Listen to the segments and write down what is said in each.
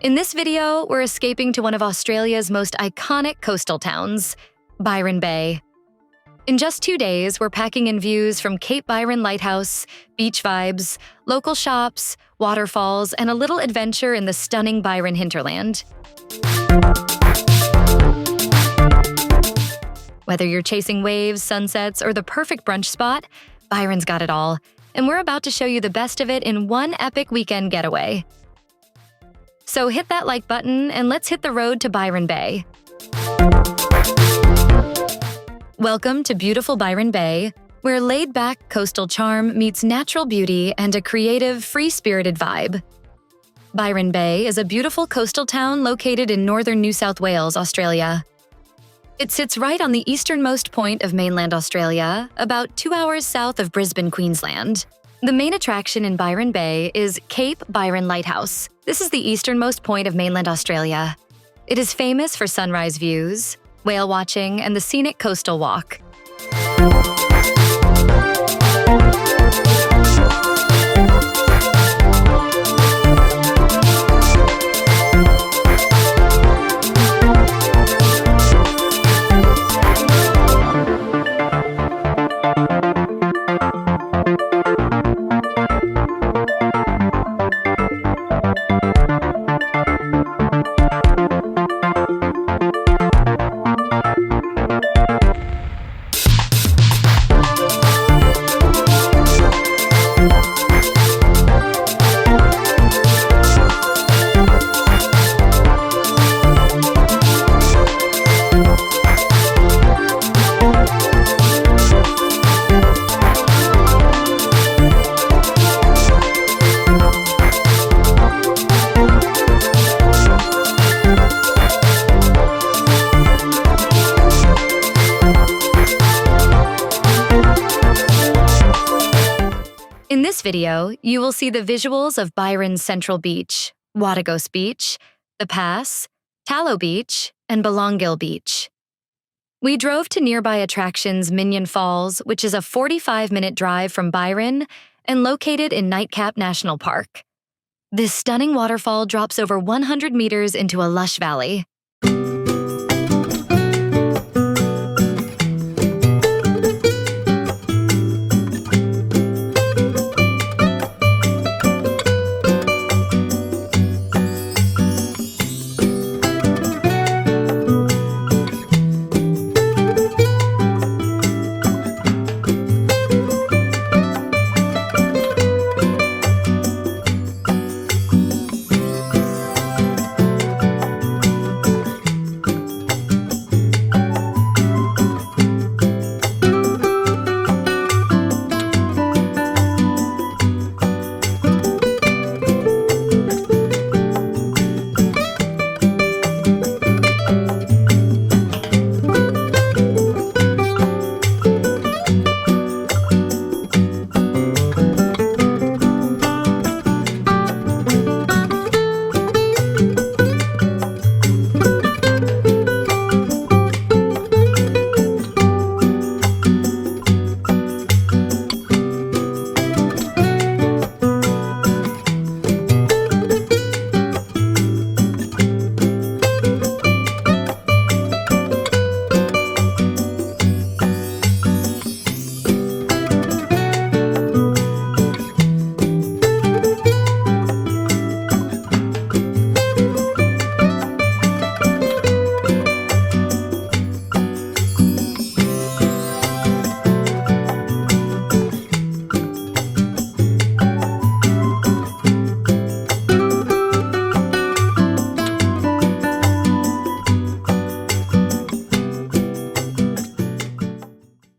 In this video, we're escaping to one of Australia's most iconic coastal towns, Byron Bay. In just 2 days, we're packing in views from Cape Byron Lighthouse, beach vibes, local shops, waterfalls, and a little adventure in the stunning Byron hinterland. Whether you're chasing waves, sunsets, or the perfect brunch spot, Byron's got it all, and we're about to show you the best of it in one epic weekend getaway. So hit that like button and let's hit the road to Byron Bay. Welcome to beautiful Byron Bay, where laid-back coastal charm meets natural beauty and a creative, free-spirited vibe. Byron Bay is a beautiful coastal town located in northern New South Wales, Australia. It sits right on the easternmost point of mainland Australia, about 2 hours south of Brisbane, Queensland. The main attraction in Byron Bay is Cape Byron Lighthouse. This is the easternmost point of mainland Australia. It is famous for sunrise views, whale watching, and the scenic coastal walk. In this video, you will see the visuals of Byron's Central Beach, Wadagos Beach, The Pass, Tallow Beach, and Belongil Beach. We drove to nearby attractions Minyon Falls, which is a 45-minute drive from Byron and located in Nightcap National Park. This stunning waterfall drops over 100 meters into a lush valley.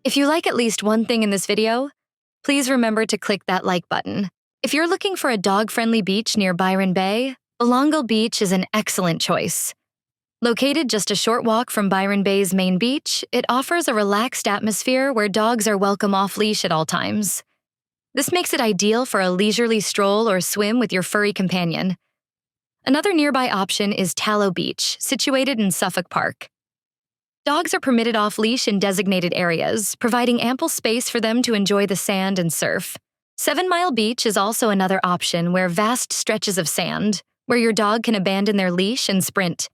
If you like at least one thing in this video, please remember to click that like button. If you're looking for a dog-friendly beach near Byron Bay, Belongil Beach is an excellent choice. Located just a short walk from Byron Bay's main beach, it offers a relaxed atmosphere where dogs are welcome off-leash at all times. This makes it ideal for a leisurely stroll or swim with your furry companion. Another nearby option is Tallow Beach, situated in Suffolk Park. Dogs are permitted off-leash in designated areas, providing ample space for them to enjoy the sand and surf. 7 Mile Beach is also another option where vast stretches of sand, where your dog can abandon their leash and sprint.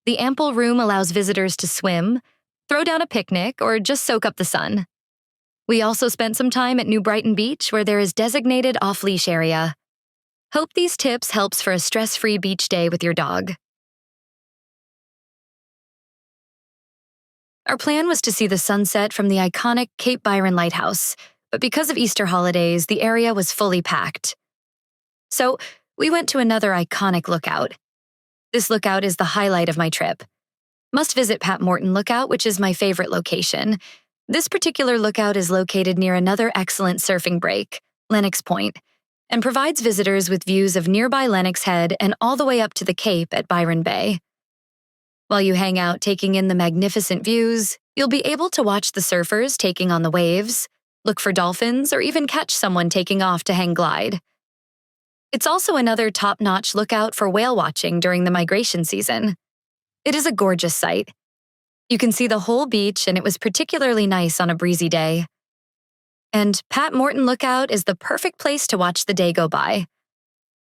The ample room allows visitors to swim, throw down a picnic, or just soak up the sun. We also spent some time at New Brighton Beach, where there is designated off-leash area. Hope these tips helps for a stress-free beach day with your dog. Our plan was to see the sunset from the iconic Cape Byron Lighthouse, but because of Easter holidays, the area was fully packed. So, we went to another iconic lookout. This lookout is the highlight of my trip. Must visit Morton Lookout, which is my favorite location. This particular lookout is located near another excellent surfing break, Lennox Point, and provides visitors with views of nearby Lennox Head and all the way up to the Cape at Byron Bay. While you hang out taking in the magnificent views, you'll be able to watch the surfers taking on the waves, look for dolphins, or even catch someone taking off to hang glide. It's also another top-notch lookout for whale watching during the migration season. It is a gorgeous sight. You can see the whole beach, and it was particularly nice on a breezy day. And Morton Lookout is the perfect place to watch the day go by.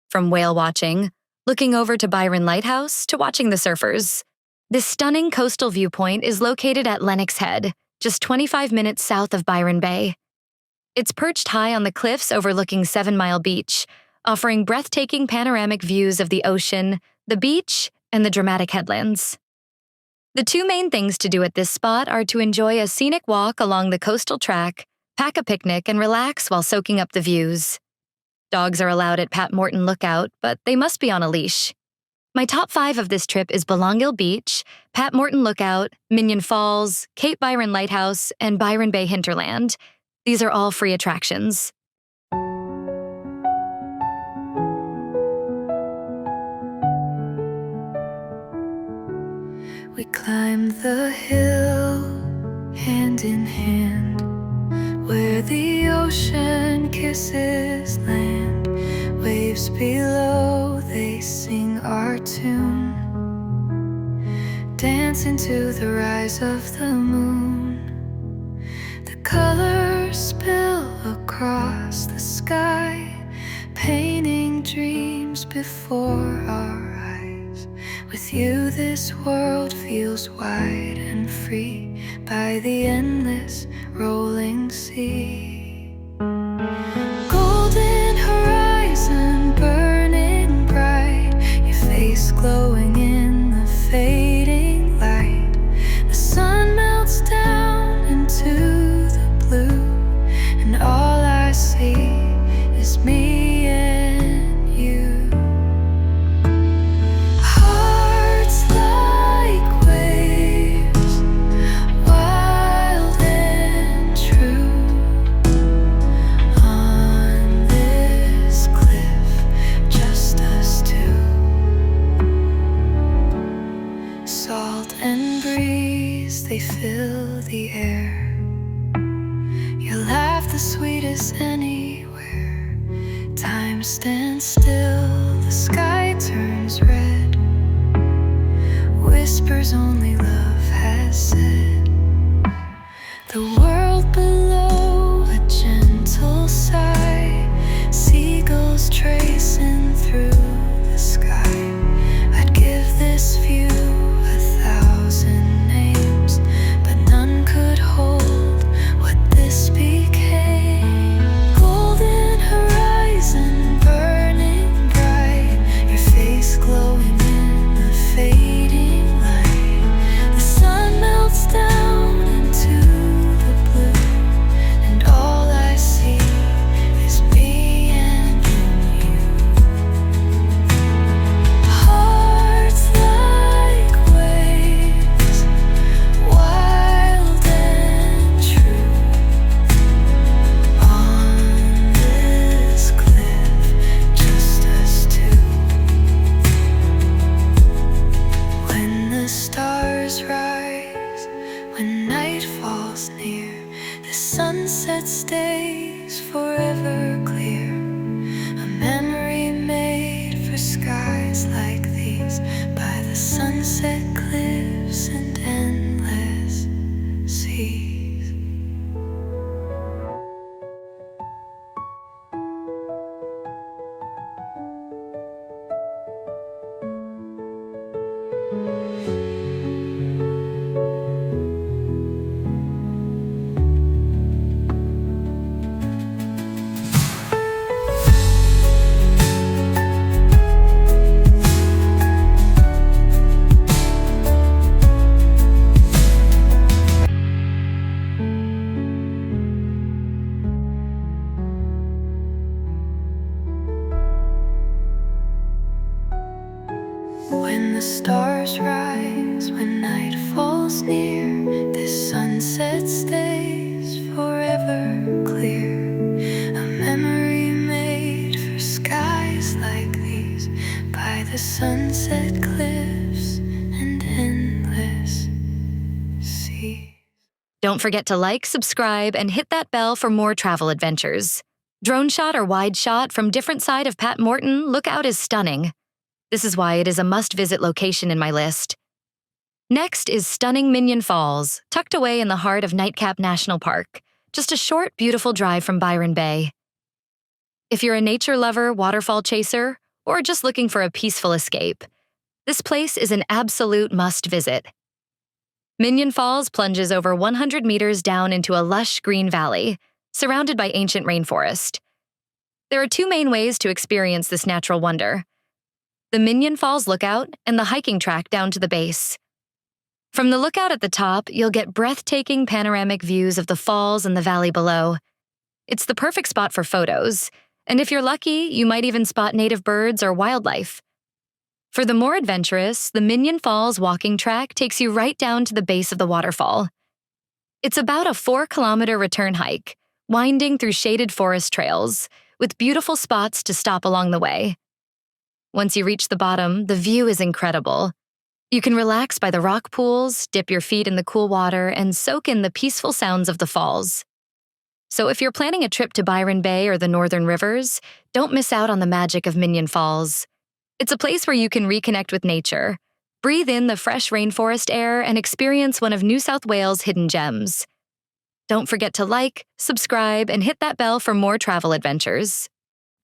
From whale watching, looking over to Byron Lighthouse, to watching the surfers. This stunning coastal viewpoint is located at Lennox Head, just 25 minutes south of Byron Bay. It's perched high on the cliffs overlooking 7 Mile Beach, offering breathtaking panoramic views of the ocean, the beach, and the dramatic headlands. The two main things to do at this spot are to enjoy a scenic walk along the coastal track, pack a picnic, and relax while soaking up the views. Dogs are allowed at Morton Lookout, but they must be on a leash. My top 5 of this trip is Belongil Beach, Morton Lookout, Minyon Falls, Cape Byron Lighthouse, and Byron Bay Hinterland. These are all free attractions. We climbed the hill, hand in hand, where the ocean kisses land. Waves below, they sing our tune, dance into the rise of the moon. The colors spill across the sky, painting dreams before our eyes. With you this world feels wide and free by the endless rolling sea. Golden horizon burning bright, your face glowing in the fading light. The sun melts down into the blue, and all I see is me and you. Hearts like waves, wild and true, on this cliff, just us two. Salt and breeze, they fill the air. Your laugh the sweetest anywhere. Time stands still, the sky turns red. Whispers only love has said. The world below, a gentle sigh. Seagulls tracing through the sky. I'd give this view 1,000 names, but none could hold what this became. Golden horizon burning and the stars rise when night falls near. This sunset stays forever clear, a memory made for skies like these, by the sunset cliffs and endless seas. Don't forget to like, subscribe, and hit that bell for more travel adventures. Drone shot or wide shot from different side of Pat Morton Lookout is stunning. This is why it is a must-visit location in my list. Next is stunning Minyon Falls, tucked away in the heart of Nightcap National Park, just a short, beautiful drive from Byron Bay. If you're a nature lover, waterfall chaser, or just looking for a peaceful escape, this place is an absolute must-visit. Minyon Falls plunges over 100 meters down into a lush green valley, surrounded by ancient rainforest. There are two main ways to experience this natural wonder: the Minyon Falls Lookout and the hiking track down to the base. From the lookout at the top, you'll get breathtaking panoramic views of the falls and the valley below. It's the perfect spot for photos, and if you're lucky, you might even spot native birds or wildlife. For the more adventurous, the Minyon Falls walking track takes you right down to the base of the waterfall. It's about a 4-kilometer return hike, winding through shaded forest trails, with beautiful spots to stop along the way. Once you reach the bottom, the view is incredible. You can relax by the rock pools, dip your feet in the cool water, and soak in the peaceful sounds of the falls. So if you're planning a trip to Byron Bay or the Northern Rivers, don't miss out on the magic of Minyon Falls. It's a place where you can reconnect with nature, breathe in the fresh rainforest air, and experience one of New South Wales' hidden gems. Don't forget to like, subscribe, and hit that bell for more travel adventures.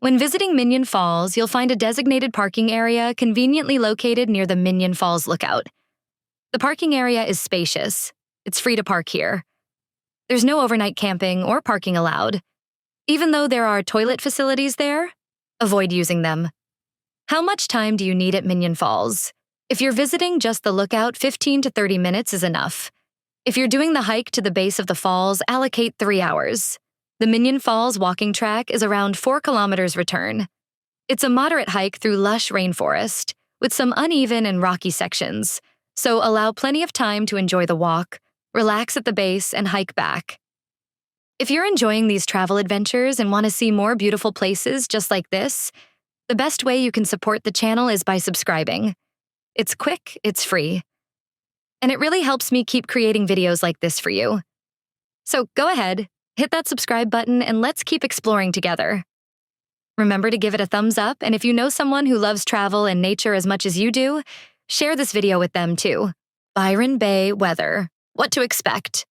When visiting Minyon Falls, you'll find a designated parking area conveniently located near the Minyon Falls Lookout. The parking area is spacious. It's free to park here. There's no overnight camping or parking allowed. Even though there are toilet facilities there, avoid using them. How much time do you need at Minyon Falls? If you're visiting just the lookout, 15 to 30 minutes is enough. If you're doing the hike to the base of the falls, allocate 3 hours. The Minyon Falls walking track is around 4 kilometers return. It's a moderate hike through lush rainforest, with some uneven and rocky sections, so allow plenty of time to enjoy the walk, relax at the base, and hike back. If you're enjoying these travel adventures and want to see more beautiful places just like this, the best way you can support the channel is by subscribing. It's quick, it's free, and it really helps me keep creating videos like this for you. So go ahead, hit that subscribe button, and let's keep exploring together. Remember to give it a thumbs up, and if you know someone who loves travel and nature as much as you do, share this video with them too. Byron Bay weather. What to expect?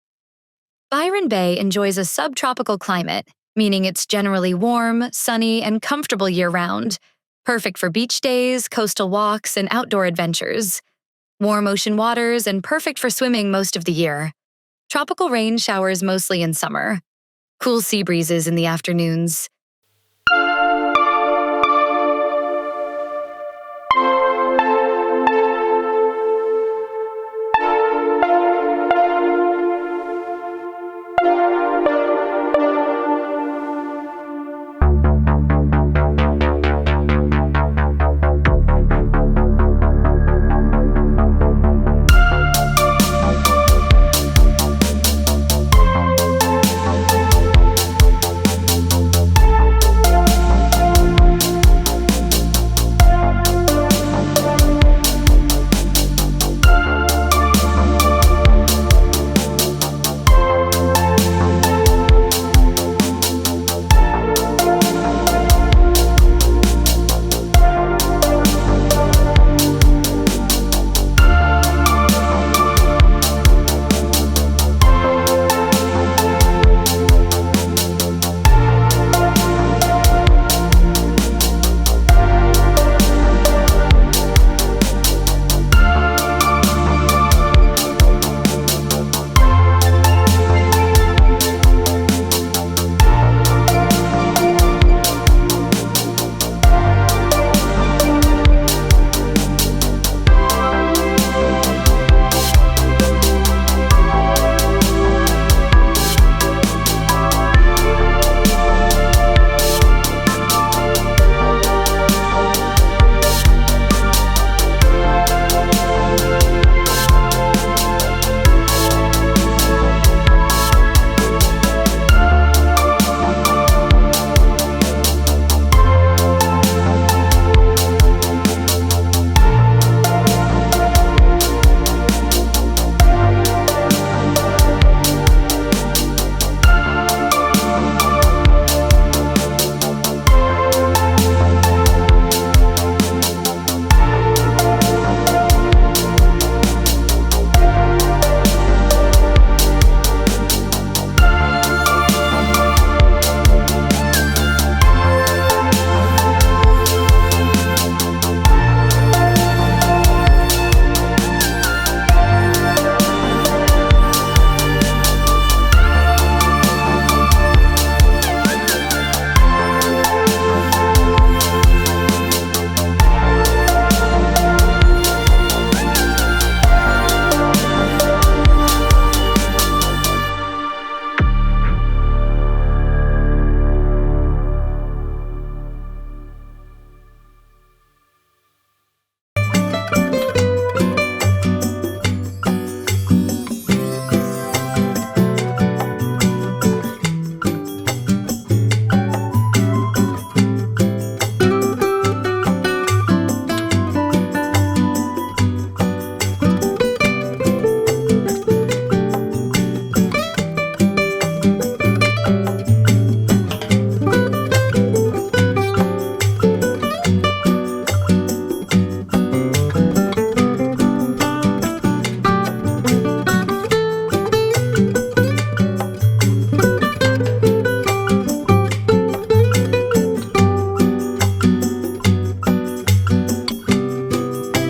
Byron Bay enjoys a subtropical climate, meaning it's generally warm, sunny, and comfortable year-round, perfect for beach days, coastal walks, and outdoor adventures. Warm ocean waters and perfect for swimming most of the year. Tropical rain showers mostly in summer. Cool sea breezes in the afternoons.